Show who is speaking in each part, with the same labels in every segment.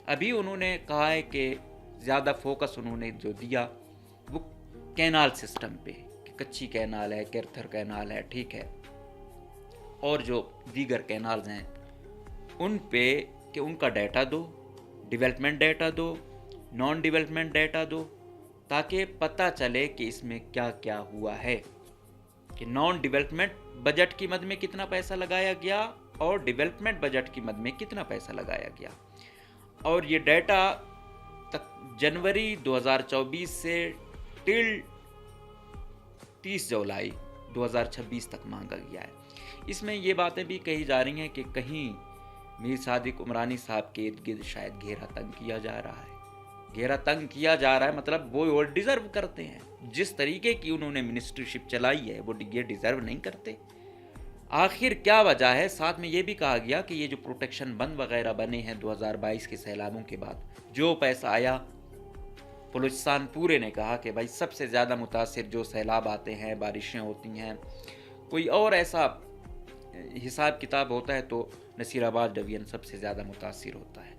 Speaker 1: ابھی انہوں نے کہا ہے کہ زیادہ فوکس انہوں نے جو دیا وہ کینال سسٹم پہ، کہ کچی کینال ہے، کیرتھر کینال ہے، ٹھیک ہے، اور جو دیگر کینالز ہیں ان پہ، کہ ان کا ڈیٹا دو، ڈیولپمنٹ ڈیٹا دو، نان ڈیولپمنٹ ڈیٹا دو، تاکہ پتہ چلے کہ اس میں کیا کیا ہوا ہے، کہ نان ڈیولپمنٹ بجٹ کی مد میں کتنا پیسہ لگایا گیا اور ڈیولپمنٹ بجٹ کی مد میں کتنا پیسہ لگایا گیا. اور یہ ڈیٹا جنوری 2024 سے ٹل 30 جولائی 2026 تک مانگا گیا ہے. اس میں یہ باتیں بھی کہی جا رہی ہیں کہ کہیں میر صادق عمرانی صاحب کے ارد گرد شاید گھیرا تنگ کیا جا رہا ہے. گھیرا تنگ کیا جا رہا ہے مطلب وہ اور ڈیزرو کرتے ہیں، جس طریقے کی انہوں نے منسٹری شپ چلائی ہے وہ یہ ڈیزرو نہیں کرتے. آخر کیا وجہ ہے؟ ساتھ میں یہ بھی کہا گیا کہ یہ جو پروٹیکشن بند وغیرہ بنے ہیں 2022 کے سیلابوں کے بعد، جو پیسہ آیا، بلوچستان پورے نے کہا کہ بھائی سب سے زیادہ متاثر جو سیلاب آتے ہیں، بارشیں ہوتی ہیں، کوئی اور ایسا حساب کتاب ہوتا ہے تو نصیر آباد ڈویژن سب سے زیادہ متاثر ہوتا ہے.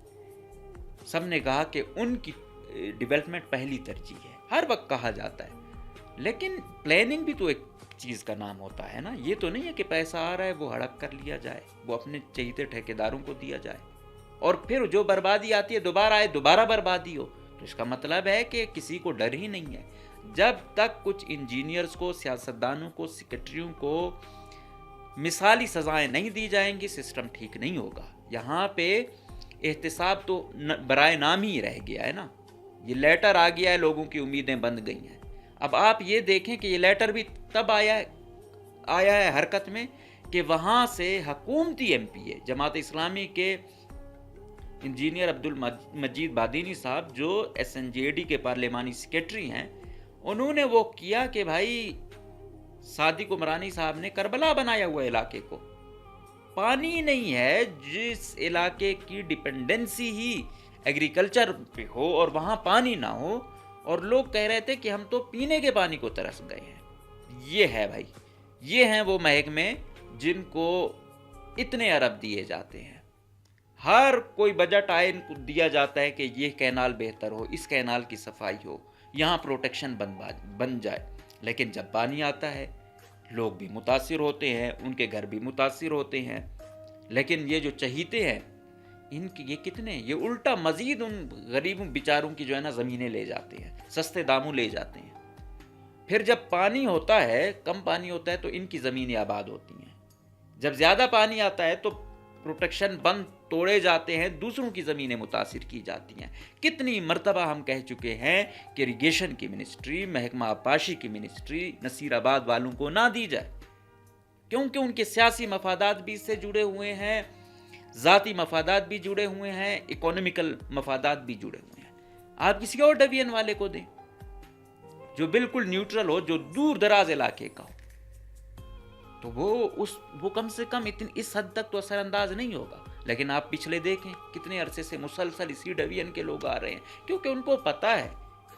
Speaker 1: سب نے کہا کہ ان کی ڈیولپمنٹ پہلی ترجیح ہے، ہر وقت کہا جاتا ہے، لیکن پلاننگ بھی تو ایک چیز کا نام ہوتا ہے نا. یہ تو نہیں ہے کہ پیسہ آ رہا ہے وہ ہڑپ کر لیا جائے، وہ اپنے چہیتے ٹھیکیداروں کو دیا جائے، اور پھر جو بربادی آتی ہے دوبارہ آئے، دوبارہ بربادی ہو. تو اس کا مطلب ہے کہ کسی کو ڈر ہی نہیں ہے. جب تک کچھ انجینئرز کو، سیاستدانوں کو، سیکرٹریوں کو مثالی سزائیں نہیں دی جائیں گی، سسٹم ٹھیک نہیں ہوگا. یہاں پہ احتساب تو برائے نام ہی رہ گیا ہے نا. یہ لیٹر آ گیا ہے، لوگوں کی امیدیں بند گئی ہیں. اب آپ یہ دیکھیں کہ یہ لیٹر بھی تب آیا ہے حرکت میں کہ وہاں سے حکومتی ایم پی اے جماعت اسلامی کے انجینئر عبدالمجید بادینی صاحب، جو ایس این جے ڈی کے پارلیمانی سیکرٹری ہیں، انہوں نے وہ کیا کہ بھائی صادق عمرانی صاحب نے کربلا بنایا ہوا علاقے کو. پانی نہیں ہے، جس علاقے کی ڈپینڈنسی ہی ایگریکلچر پہ ہو اور وہاں پانی نہ ہو، اور لوگ کہہ رہے تھے کہ ہم تو پینے کے پانی کو ترس گئے ہیں. یہ ہے بھائی، یہ ہیں وہ محکمے جن کو اتنے ارب دیے جاتے ہیں. ہر کوئی بجٹ آئے ان کو دیا جاتا ہے کہ یہ کینال بہتر ہو، اس کینال کی صفائی ہو، یہاں پروٹیکشن بن جائے. لیکن جب پانی آتا ہے لوگ بھی متاثر ہوتے ہیں، ان کے گھر بھی متاثر ہوتے ہیں. لیکن یہ جو چہیتے ہیں ان کی، یہ کتنے، یہ الٹا مزید ان غریبوں بیچاروں کی جو ہے نا زمینیں لے جاتے ہیں، سستے داموں لے جاتے ہیں. پھر جب پانی ہوتا ہے، کم پانی ہوتا ہے تو ان کی زمینیں آباد ہوتی ہیں. جب زیادہ پانی آتا ہے تو پروٹیکشن بند توڑے جاتے ہیں، دوسروں کی زمینیں متاثر کی جاتی ہیں. کتنی مرتبہ ہم کہہ چکے ہیں کہ اریگیشن کی منسٹری، محکمہ آبپاشی کی منسٹری نصیر آباد والوں کو نہ دی جائے، کیونکہ ان کے سیاسی مفادات بھی اس سے جڑے ہوئے ہیں، ذاتی مفادات بھی جڑے ہوئے ہیں، اکانومیکل مفادات بھی جڑے ہوئے ہیں. آپ کسی اور ڈویژن والے کو دیں جو بالکل نیوٹرل ہو، جو دور دراز علاقے کا ہو، تو وہ کم سے کم اس حد تک تو اثر انداز نہیں ہوگا. لیکن آپ پچھلے دیکھیں کتنے عرصے سے مسلسل اسی ڈویژن کے لوگ آ رہے ہیں، کیونکہ ان کو پتا ہے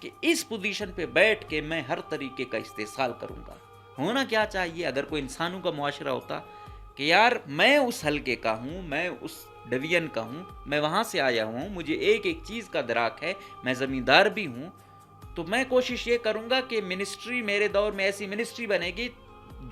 Speaker 1: کہ اس پوزیشن پہ بیٹھ کے میں ہر طریقے کا استحصال کروں گا. ہونا کیا چاہیے اگر کوئی انسانوں کا معاشرہ ہوتا کہ یار میں اس حلقے کا ہوں، میں اس ڈویژن کا ہوں، میں وہاں سے آیا ہوں، مجھے ایک ایک چیز کا دراک ہے، میں زمیندار بھی ہوں، تو میں کوشش یہ کروں گا کہ منسٹری میرے دور میں ایسی منسٹری بنے گی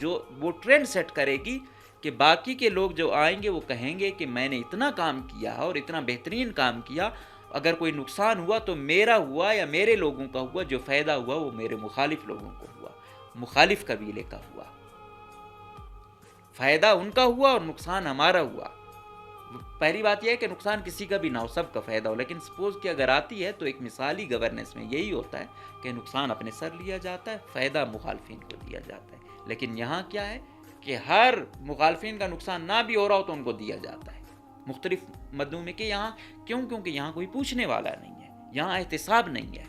Speaker 1: جو وہ ٹرینڈ سیٹ کرے گی کہ باقی کے لوگ جو آئیں گے وہ کہیں گے کہ میں نے اتنا کام کیا اور اتنا بہترین کام کیا، اگر کوئی نقصان ہوا تو میرا ہوا یا میرے لوگوں کا ہوا، جو فائدہ ہوا وہ میرے مخالف لوگوں کو ہوا، مخالف قبیلے کا ہوا. فائدہ ان کا ہوا اور نقصان ہمارا ہوا. پہلی بات یہ ہے کہ نقصان کسی کا بھی نہ ہو، سب کا فائدہ ہو. لیکن سپوز کہ اگر آتی ہے تو ایک مثالی گورننس میں یہی ہوتا ہے کہ نقصان اپنے سر لیا جاتا ہے، فائدہ مخالفین کو دیا جاتا ہے. لیکن یہاں کیا ہے کہ ہر مخالفین کا نقصان نہ بھی ہو رہا ہو تو ان کو دیا جاتا ہے مختلف مدوں میں، کہ یہاں کیونکہ یہاں کوئی پوچھنے والا نہیں ہے، یہاں احتساب نہیں ہے.